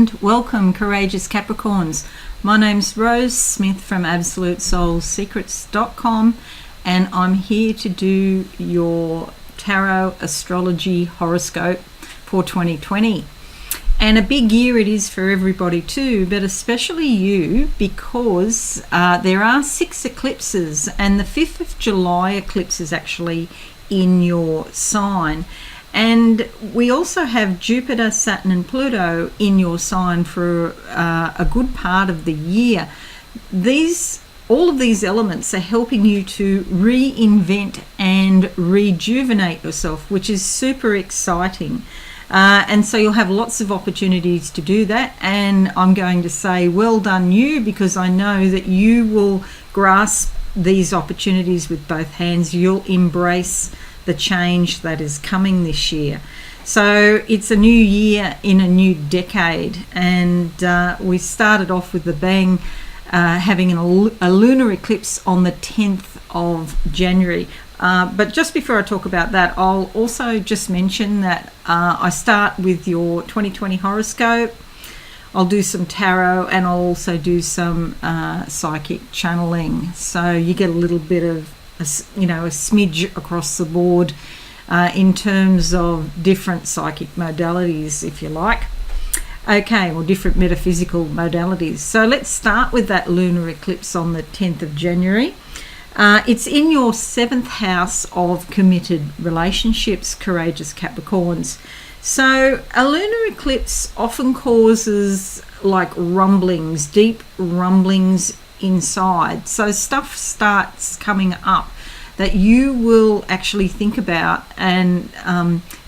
and welcome, courageous Capricorns. My name's Rose Smith from AbsoluteSoulSecrets.com, and I'm here to do your tarot astrology horoscope for 2020. And a big year it is for everybody too, but especially you, because there are 6 eclipses, and the 5th of July eclipse is actually in your sign. And we also have Jupiter, Saturn and Pluto in your sign for a good part of the year. All of these elements are helping you to reinvent and rejuvenate yourself, which is super exciting. And so you'll have lots of opportunities to do that. And I'm going to say well done you, because I know that you will grasp these opportunities with both hands. You'll embrace the change that is coming this year. So it's a new year in a new decade, and we started off with the bang, having a lunar eclipse on the 10th of January. But just before I talk about that, I'll also just mention that I start with your 2020 horoscope. I'll do some tarot, and I'll also do some psychic channeling. So you get a little bit of a smidge across the board in terms of different psychic modalities, if you like. Okay, or different metaphysical modalities. So let's start with that lunar eclipse on the 10th of January. It's in your 7th house of committed relationships, courageous Capricorns. So a lunar eclipse often causes like rumblings, deep rumblings inside. So stuff starts coming up that you will actually think about, and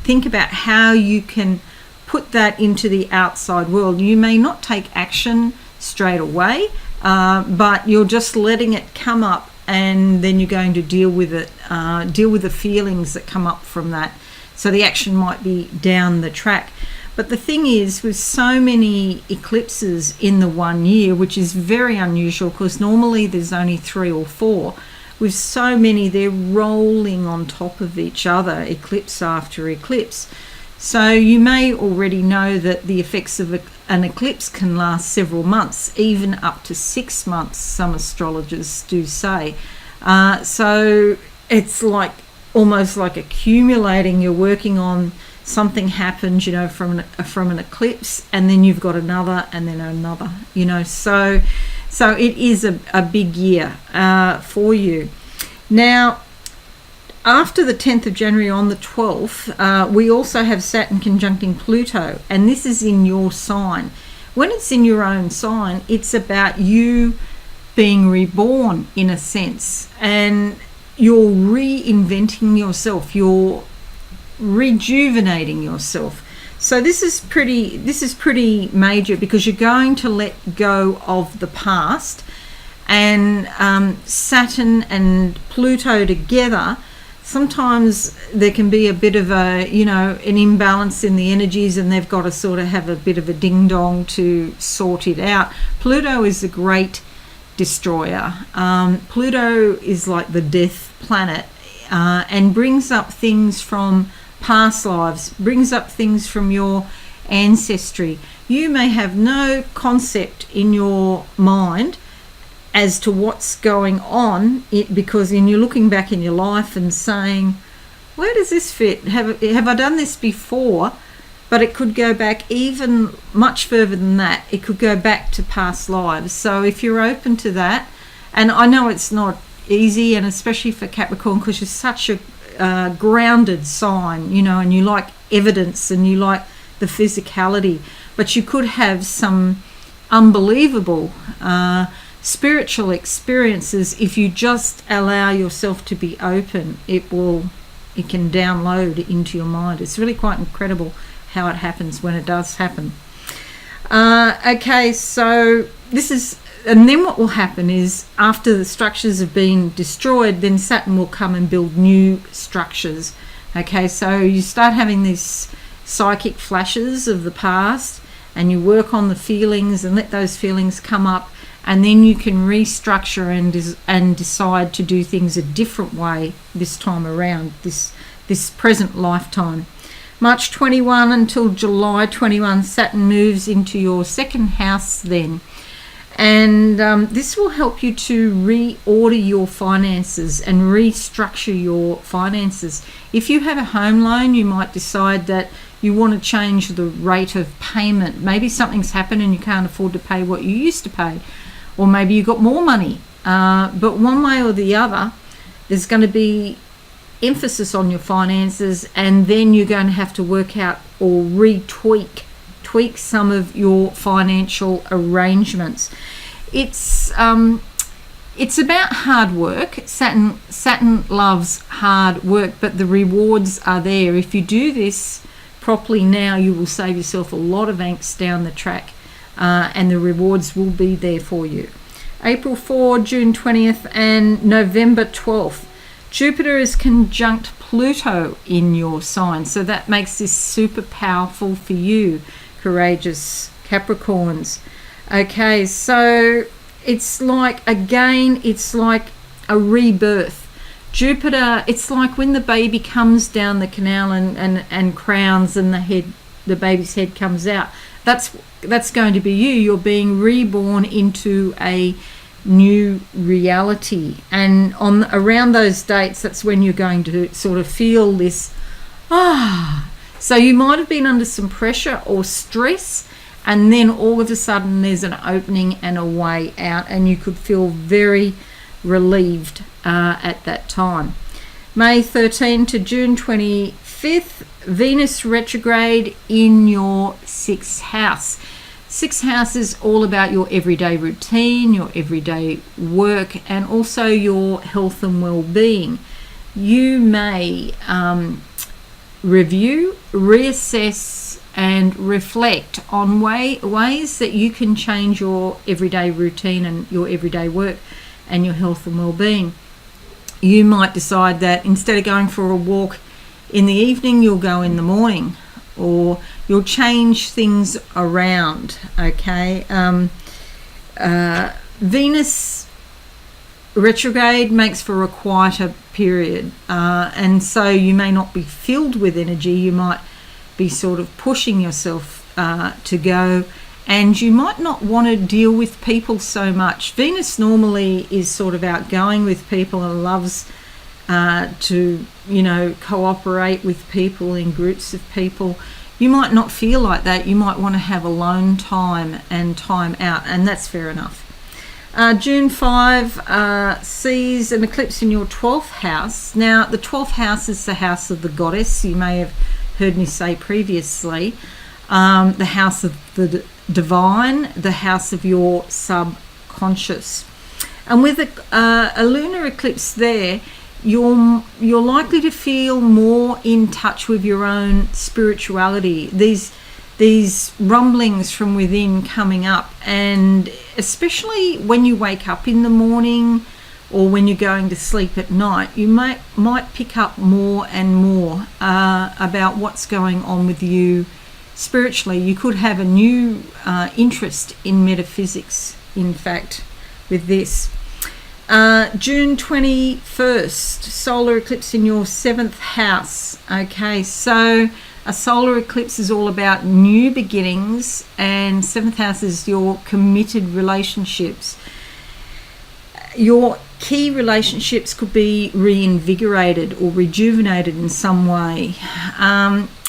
think about how you can put that into the outside world. You may not take action straight away, but you're just letting it come up, and then you're going to deal with it, deal with the feelings that come up from that. So the action might be down the track. But the thing is, with so many eclipses in the 1 year, which is very unusual because normally there's only 3 or 4, with so many, they're rolling on top of each other, eclipse after eclipse. So you may already know that the effects of an eclipse can last several months, even up to 6 months, some astrologers do say. So it's like almost like accumulating. You're working on something happens, from an eclipse, and then you've got another, and then another, So it is a big year for you. Now, after the 10th of January, on the 12th, we also have Saturn conjuncting Pluto, and this is in your sign. When it's in your own sign, it's about you being reborn in a sense, and you're reinventing yourself. You're rejuvenating yourself. So this is pretty major, because you're going to let go of the past, and Saturn and Pluto together, sometimes there can be a bit of an imbalance in the energies, and they've got to sort of have a bit of a ding dong to sort it out. Pluto is a great destroyer. Pluto is like the death planet, and brings up things from past lives, brings up things from your ancestry. You may have no concept in your mind as to what's going on, because you're looking back in your life and saying, where does this fit? Have I done this before? But it could go back even much further than that. It could go back to past lives. So if you're open to that, and I know it's not easy, and especially for Capricorn, because you're such a grounded sign, and you like evidence and you like the physicality, but you could have some unbelievable spiritual experiences if you just allow yourself to be open. It can download into your mind. It's really quite incredible how it happens when it does happen. Okay, so and then what will happen is, after the structures have been destroyed, then Saturn will come and build new structures. Okay, so you start having these psychic flashes of the past, and you work on the feelings and let those feelings come up, and then you can restructure and decide to do things a different way this time around, this present lifetime. March 21 until July 21, Saturn moves into your second house then. And this will help you to reorder your finances and restructure your finances. If you have a home loan, you might decide that you want to change the rate of payment. Maybe something's happened and you can't afford to pay what you used to pay. Or maybe you got more money. But one way or the other, there's going to be emphasis on your finances, and then you're going to have to work out or tweak some of your financial arrangements. It's about hard work. Saturn loves hard work, but the rewards are there. If you do this properly now, you will save yourself a lot of angst down the track, and the rewards will be there for you. April 4, June 20th and November 12th. Jupiter is conjunct Pluto in your sign, so that makes this super powerful for you, courageous Capricorns. Okay, so it's like, again, it's like a rebirth. Jupiter, it's like when the baby comes down the canal and crowns and the baby's head comes out. That's going to be you. You're being reborn into a new reality, and around those dates, that's when you're going to sort of feel this so you might have been under some pressure or stress, and then all of a sudden there's an opening and a way out, and you could feel very relieved at that time. May 13 to June 25th, Venus retrograde in your 6th house. 6th house is all about your everyday routine, your everyday work, and also your health and well-being. You may review, reassess, and reflect on ways that you can change your everyday routine and your everyday work and your health and well-being. You might decide that instead of going for a walk in the evening, you'll go in the morning, or you'll change things around. Okay, Venus retrograde makes for a quieter period, and so you may not be filled with energy. You might be sort of pushing yourself to go, and you might not want to deal with people so much. Venus normally is sort of outgoing with people and loves to, cooperate with people in groups of people. You might not feel like that. You might want to have alone time and time out, and that's fair enough. June 5 sees an eclipse in your 12th house. Now, the 12th house is the house of the goddess. You may have heard me say previously, the house of the divine, the house of your subconscious. And with a lunar eclipse there, you're likely to feel more in touch with your own spirituality. These rumblings from within coming up, and especially when you wake up in the morning or when you're going to sleep at night, you might pick up more and more about what's going on with you spiritually. You could have a new interest in metaphysics, in fact, with this. June 21st, solar eclipse in your 7th house. Okay, so a solar eclipse is all about new beginnings, and 7th house is your committed relationships. Your key relationships could be reinvigorated or rejuvenated in some way.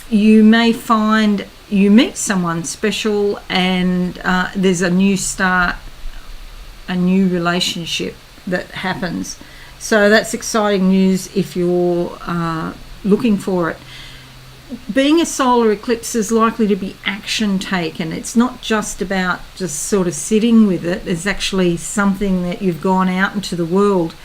You may find you meet someone special, and there's a new start, a new relationship that happens. So that's exciting news if you're looking for it. Being a solar eclipse is likely to be action taken. It's not just about just sort of sitting with it. It's actually something that you've gone out into the world.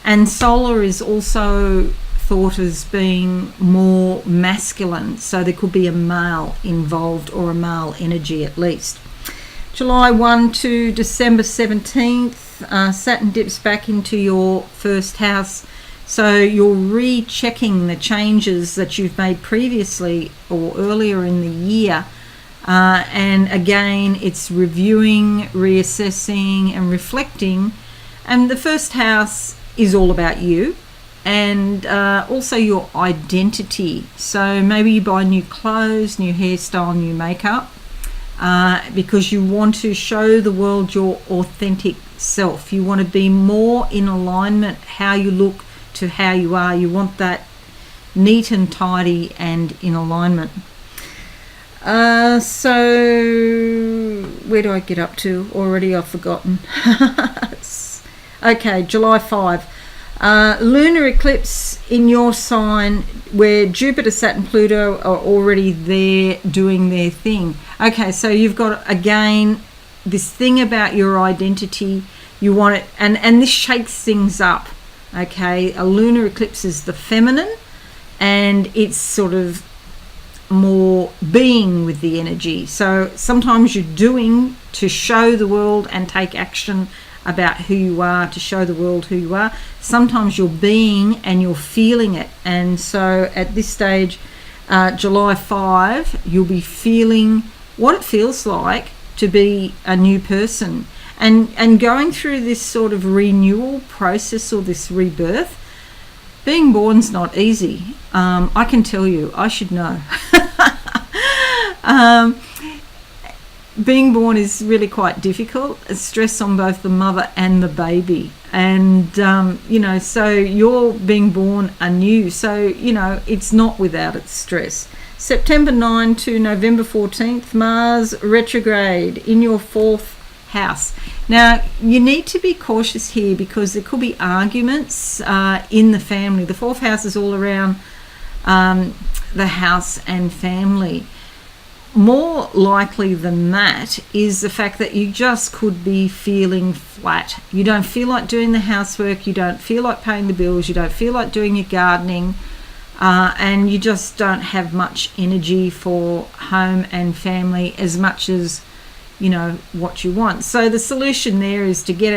And solar is also thought as being more masculine, so there could be a male involved, or a male energy at least. July 1 to December 17th, Saturn dips back into your 1st house, so you're rechecking the changes that you've made previously or earlier in the year, and again it's reviewing, reassessing and reflecting. And the 1st house is all about you, and also your identity. So maybe you buy new clothes, new hairstyle, new makeup, because you want to show the world your authentic self. You want to be more in alignment how you look to how you are. You want that neat and tidy and in alignment. So where do I get up to? Already I've forgotten. Okay, July 5. Lunar eclipse in your sign, where Jupiter, Saturn, Pluto are already there doing their thing. Okay, so you've got, again, this thing about your identity. You want it, and this shakes things up. Okay, a lunar eclipse is the feminine, and it's sort of more being with the energy. So sometimes you're doing to show the world and take action about who you are, to show the world who you are. Sometimes you're being and you're feeling it. And so at this stage, July 5, you'll be feeling what it feels like to be a new person, and going through this sort of renewal process, or this rebirth. Being born's not easy. I can tell you, I should know. Being born is really quite difficult. It's stress on both the mother and the baby. And, so you're being born anew. So, it's not without its stress. September 9 to November 14th, Mars retrograde in your 4th house. Now, you need to be cautious here, because there could be arguments in the family. The 4th house is all around the house and family. More likely than that is the fact that you just could be feeling flat. You don't feel like doing the housework, you don't feel like paying the bills, you don't feel like doing your gardening, and you just don't have much energy for home and family as much as what you want. So the solution there is to get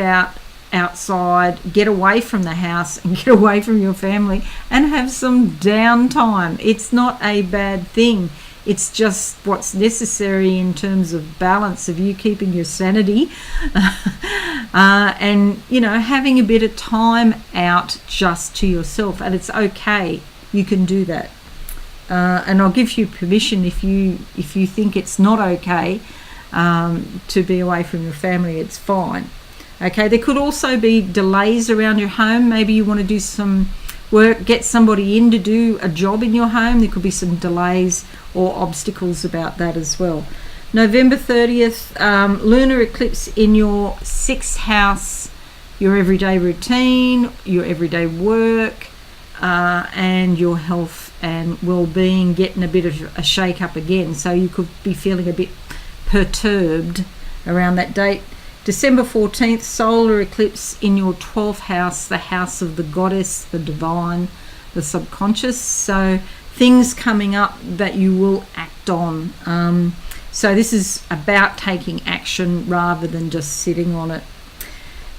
outside, get away from the house and get away from your family and have some downtime. It's not a bad thing. It's just what's necessary in terms of balance, of you keeping your sanity and having a bit of time out just to yourself. And it's okay, you can do that, and I'll give you permission if you think it's not okay to be away from your family. It's fine. Okay, there could also be delays around your home. Maybe you want to do some work, get somebody in to do a job in your home. There could be some delays or obstacles about that as well. November 30th, lunar eclipse in your 6th house, your everyday routine, your everyday work, and your health and well-being getting a bit of a shake-up again. So you could be feeling a bit perturbed around that date. December 14th, solar eclipse in your 12th house, the house of the goddess, the divine, the subconscious. So things coming up that you will act on. So this is about taking action rather than just sitting on it.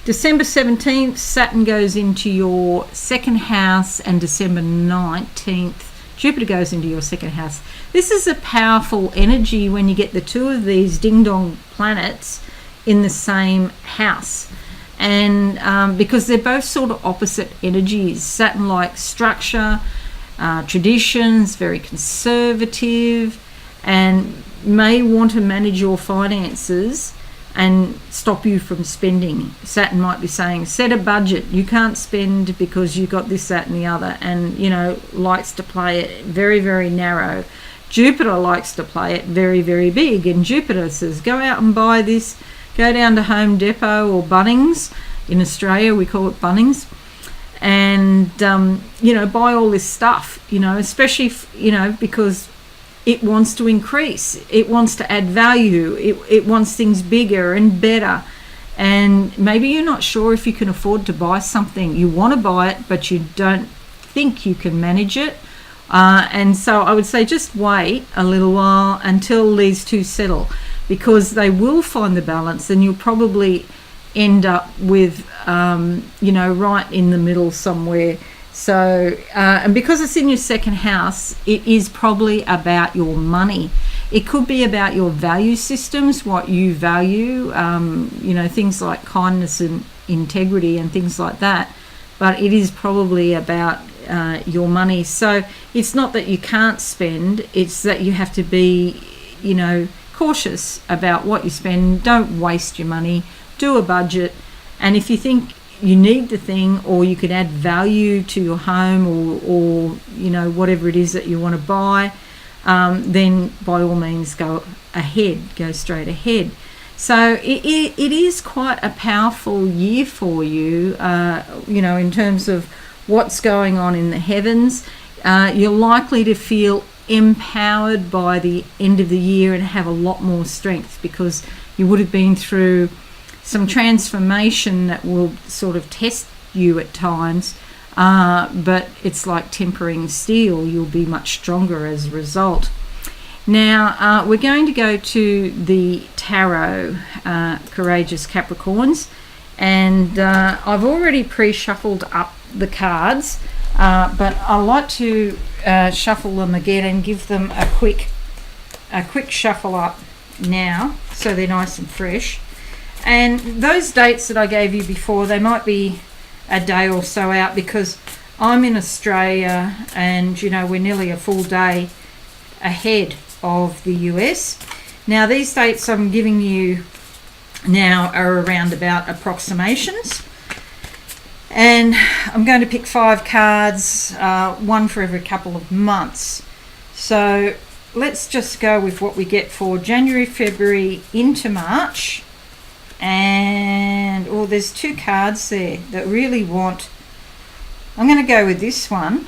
December 17th, Saturn goes into your 2nd house, and December 19th, Jupiter goes into your 2nd house. This is a powerful energy when you get the two of these ding-dong planets in the same house, and because they're both sort of opposite energies. Saturn likes structure, traditions, very conservative, and may want to manage your finances and stop you from spending. Saturn might be saying, set a budget, you can't spend because you got this, that and the other, and likes to play it very, very narrow. Jupiter likes to play it very, very big, and Jupiter says, go out and buy this. Go down to Home Depot or Bunnings. In Australia we call it Bunnings, and buy all this stuff, especially because it wants to increase, it wants to add value, it wants things bigger and better. And maybe you're not sure if you can afford to buy something. You want to buy it, but you don't think you can manage it, and so I would say just wait a little while until these two settle, because they will find the balance, and you'll probably end up with right in the middle somewhere. So and because it's in your 2nd house, it is probably about your money. It could be about your value systems, what you value, things like kindness and integrity and things like that. but it is probably about your money. So it's not that you can't spend, it's that you have to be, cautious about what you spend. Don't waste your money. Do a budget. And if you think you need the thing, or you could add value to your home, or whatever it is that you want to buy, then by all means go straight ahead. So it is quite a powerful year for you, in terms of what's going on in the heavens. You're likely to feel empowered by the end of the year and have a lot more strength, because you would have been through some transformation that will sort of test you at times, but it's like tempering steel. You'll be much stronger as a result. Now, we're going to go to the tarot, Courageous Capricorns, and I've already pre-shuffled up the cards, but I like to shuffle them again and give them a quick shuffle up now, so they're nice and fresh. And those dates that I gave you before, they might be a day or so out, because I'm in Australia and we're nearly a full day ahead of the US. Now these dates I'm giving you now are around about approximations, and I'm going to pick 5 cards, one for every couple of months. So let's just go with what we get for January, February into March. And there's 2 cards there that really want, I'm going to go with this one,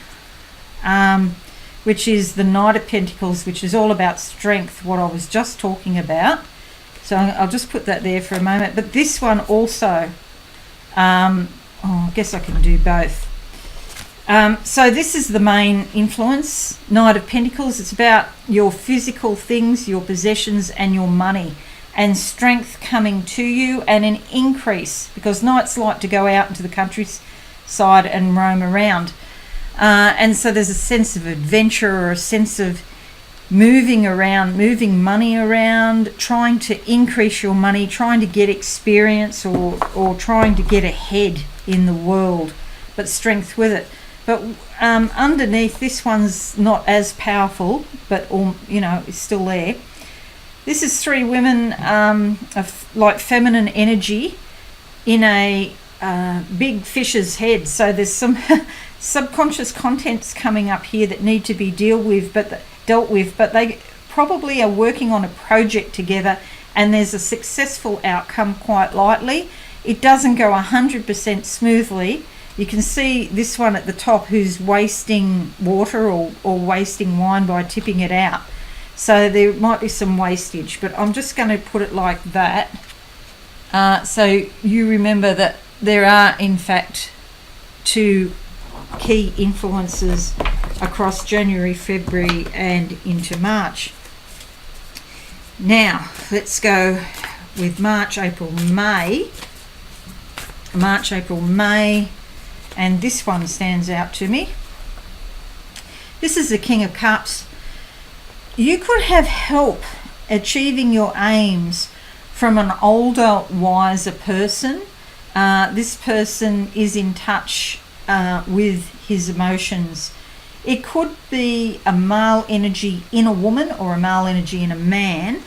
which is the Knight of Pentacles, which is all about strength, what I was just talking about. So I'll just put that there for a moment. But this one also, I guess I can do both. So this is the main influence, Knight of Pentacles. It's about your physical things, your possessions and your money, and strength coming to you, and an increase, because Knights like to go out into the countryside and roam around. And so there's a sense of adventure, or a sense of moving around, moving money around, trying to increase your money, trying to get experience, or trying to get ahead in the world, but strength with it. But underneath, this one's not as powerful, but it's still there. This is 3 women of like feminine energy in a big fish's head. So there's some subconscious contents coming up here that need to be dealt with, but they probably are working on a project together, and there's a successful outcome quite likely. It doesn't go 100% smoothly. You can see this one at the top who's wasting water or wasting wine by tipping it out. So there might be some wastage, but I'm just going to put it like that. So you remember that there are, in fact, 2 key influences across January, February and into March. Now, let's go with March, April, May. March, April, May. And this one stands out to me. This is the King of Cups. You could have help achieving your aims from an older, wiser person. This person is in touch with his emotions. It could be a male energy in a woman, or a male energy in a man.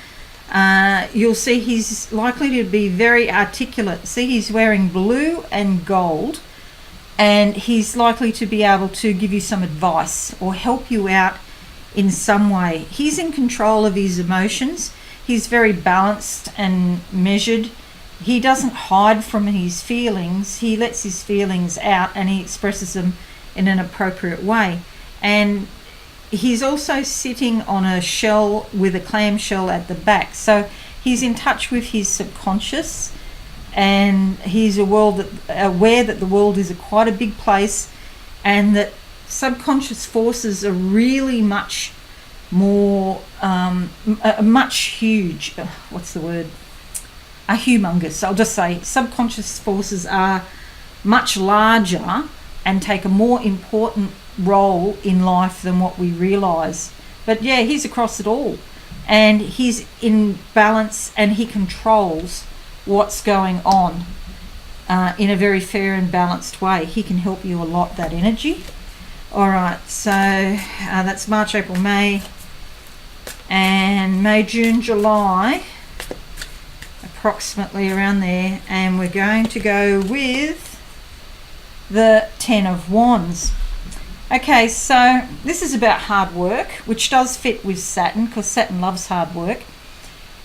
You'll see he's likely to be very articulate. See, he's wearing blue and gold, and he's likely to be able to give you some advice or help you out in some way. He's in control of his emotions. He's very balanced and measured. He doesn't hide from his feelings. He lets his feelings out and he expresses them in an appropriate way. And he's also sitting on a shell with a clamshell at the back. So he's in touch with his subconscious, and he's aware that the world is quite a big place, and that subconscious forces are really much more, humongous. I'll just say subconscious forces are much larger and take a more important role in life than what we realise. But yeah, he's across it all, and he's in balance, and he controls what's going on. in a very fair and balanced way. He can help you a lot, that energy. All right, so that's March, April, May, and May, June, July, approximately around there. And we're going to go with the Ten of Wands. Okay, so this is about hard work, which does fit with Saturn, because Saturn loves hard work.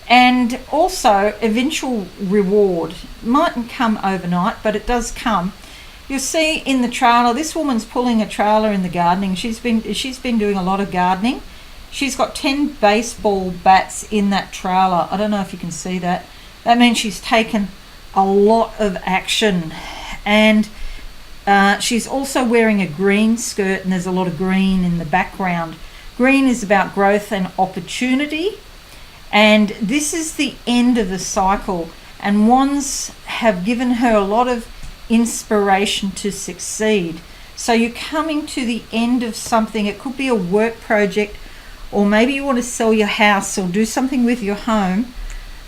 And also eventual reward. Mightn't come overnight, but it does come. You'll see in the trailer, this woman's pulling a trailer in the gardening. She's been doing a lot of gardening. She's got 10 baseball bats in that trailer. I don't know if you can see that. That means she's taken a lot of action. And she's also wearing a green skirt, and there's a lot of green in the background. Green is about growth and opportunity. And this is the end of the cycle. And wands have given her a lot of inspiration to succeed. So you're coming to the end of something. It could be a work project, or maybe you want to sell your house or do something with your home,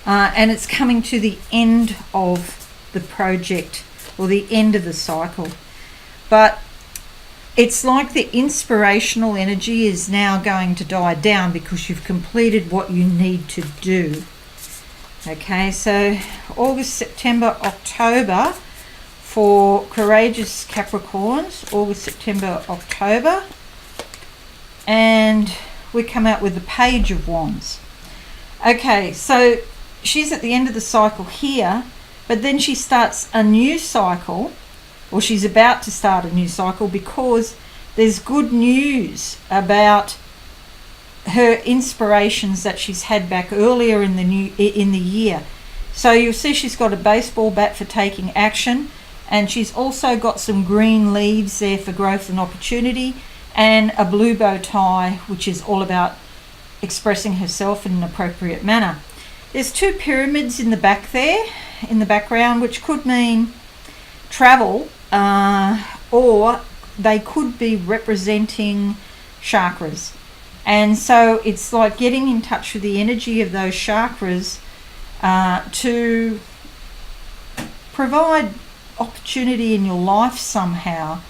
and it's coming to the end of the project or the end of the cycle. But it's like the inspirational energy is now going to die down because you've completed what you need to do. Okay, so August, September, October for courageous Capricorns. August, September, October. And we come out with the Page of Wands. Okay, so she's at the end of the cycle here, but then she starts a new cycle, or she's about to start a new cycle, because there's good news about her inspirations that she's had back earlier in the year. So you'll see she's got a baseball bat for taking action, and she's also got some green leaves there for growth and opportunity, and a blue bow tie, which is all about expressing herself in an appropriate manner. There's two pyramids in the back there, in the background, which could mean travel, or they could be representing chakras. And so it's like getting in touch with the energy of those chakras to provide opportunity in your life somehow,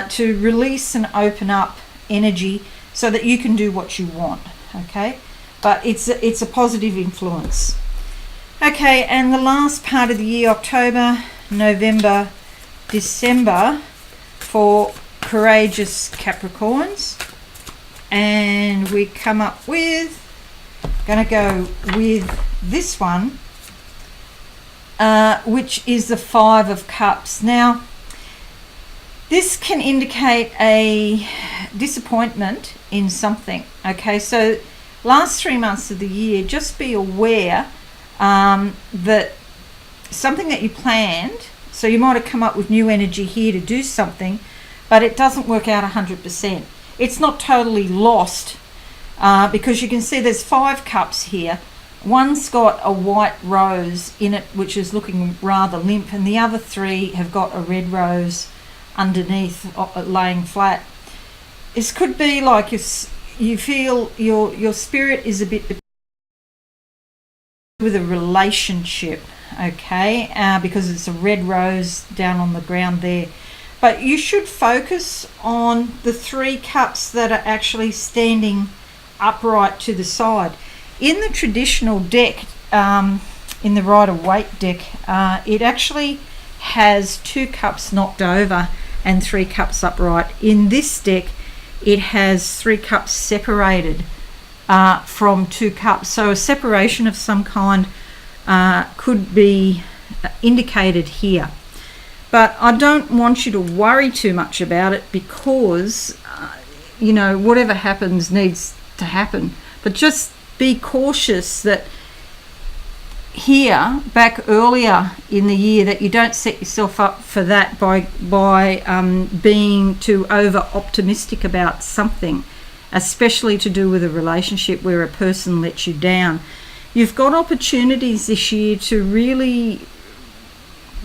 to release and open up energy so that you can do what you want. Okay, but it's a positive influence. Okay, and the last part of the year, October, November, December, for courageous Capricorns. And we come up with, going to go with this one, which is the Five of Cups. Now, this can indicate a disappointment in something. Okay, so last 3 months of the year, just be aware that something that you planned, so you might have come up with new energy here to do something, but it doesn't work out 100%. It's not totally lost, because you can see there's 5 cups here. One's got a white rose in it, which is looking rather limp, and the other 3 have got a red rose underneath, laying flat. This could be like you feel your spirit is a bit with a relationship, okay, because it's a red rose down on the ground there. But you should focus on the 3 cups that are actually standing upright to the side. In the traditional deck, in the Rider-Waite deck, it actually has 2 cups knocked over and 3 cups upright. In this deck, it has 3 cups separated from 2 cups. So a separation of some kind could be indicated here. But I don't want you to worry too much about it, because, whatever happens needs to happen. But just be cautious that here, back earlier in the year, that you don't set yourself up for that by being too over-optimistic about something, especially to do with a relationship where a person lets you down. You've got opportunities this year to really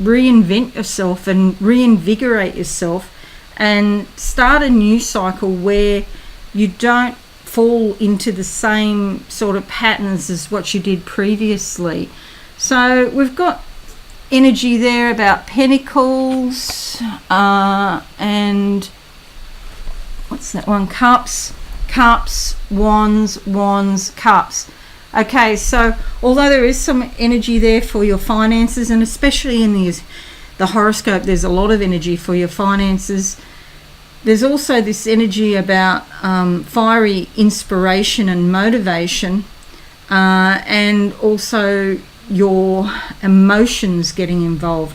reinvent yourself and reinvigorate yourself and start a new cycle where you don't fall into the same sort of patterns as what you did previously. So we've got energy there about pentacles, and what's that one? Cups, wands, cups. Okay, so although there is some energy there for your finances, and especially in the horoscope, there's a lot of energy for your finances. There's also this energy about fiery inspiration and motivation, and also your emotions getting involved.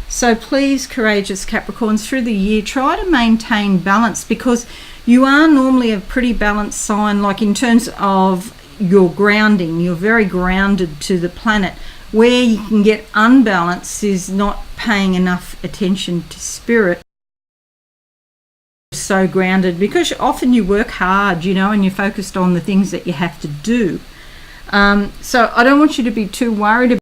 So please, courageous Capricorns, through the year, try to maintain balance, because you are normally a pretty balanced sign, like in terms of your grounding. You're very grounded to the planet. Where you can get unbalanced is not paying enough attention to spirit. So grounded because often you work hard, and you're focused on the things that you have to do. So I don't want you to be too worried about.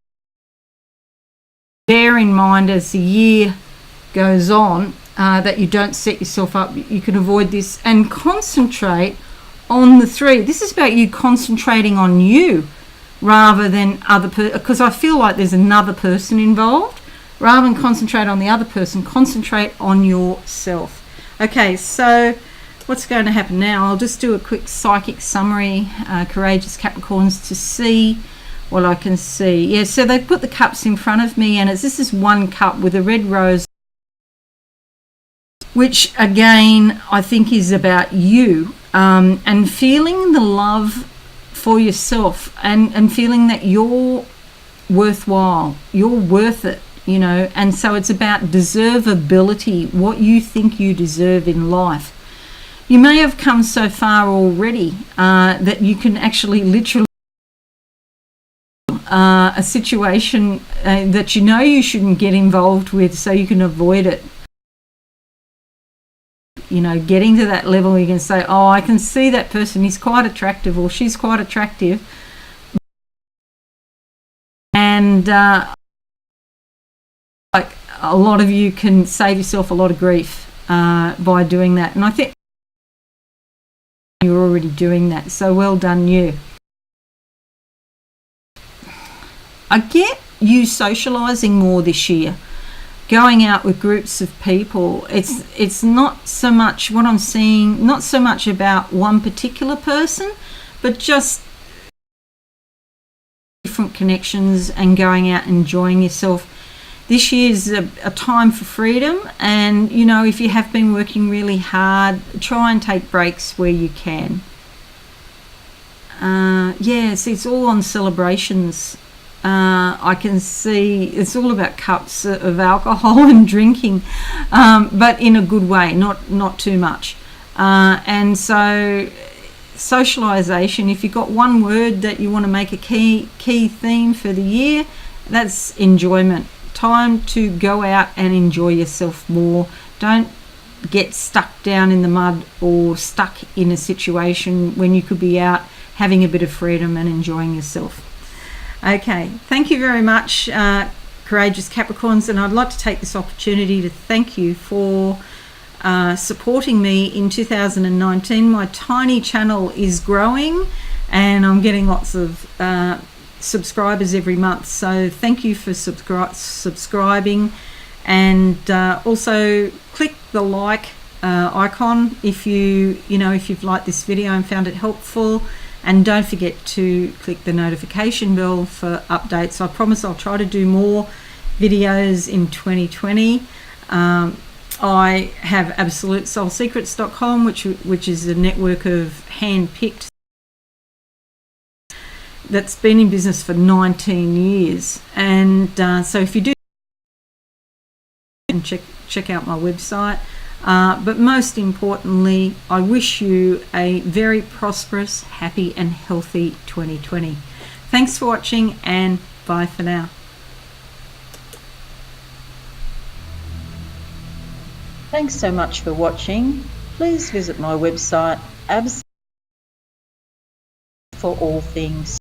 Bear in mind as the year goes on that you don't set yourself up. You can avoid this and concentrate on the three. This is about you concentrating on you rather than other because I feel like there's another person involved. Rather than concentrate on the other person, concentrate on yourself. Okay, so what's going to happen now? I'll just do a quick psychic summary, courageous Capricorns, to see what I can see. Yeah, so they put the cups in front of me, and this is one cup with a red rose, which again I think is about you, and feeling the love for yourself, and feeling that you're worthwhile, you're worth it, and so it's about deservability, what you think you deserve in life. You may have come so far already that you can actually literally a situation that you shouldn't get involved with, so you can avoid it. Getting to that level, you can say, oh, I can see that person is quite attractive, or she's quite attractive, and like a lot of you can save yourself a lot of grief by doing that, and I think you're already doing that, so well done you. I get you socializing more this year, going out with groups of people. It's not so much what I'm seeing, not so much about one particular person, but just different connections and going out and enjoying yourself. This year is a time for freedom, and if you have been working really hard, try and take breaks where you can. Yes, it's all on celebrations. I can see it's all about cups of alcohol and drinking, but in a good way, not too much. And so socialization, if you've got one word that you want to make a key theme for the year, that's enjoyment. Time to go out and enjoy yourself more. Don't get stuck down in the mud or stuck in a situation when you could be out having a bit of freedom and enjoying yourself. Okay, thank you very much, courageous Capricorns, and I'd like to take this opportunity to thank you for supporting me in 2019. My tiny channel is growing, and I'm getting lots of subscribers every month, so thank you for subscribing, and also click the like icon if you've liked this video and found it helpful. And don't forget to click the notification bell for updates. I promise I'll try to do more videos in 2020. I have absolutesoulsecrets.com, which is a network of hand-picked that's been in business for 19 years. And so if you do, check out my website. But most importantly, I wish you a very prosperous, happy and healthy 2020. Thanks for watching, and bye for now. Thanks so much for watching. Please visit my website, for all things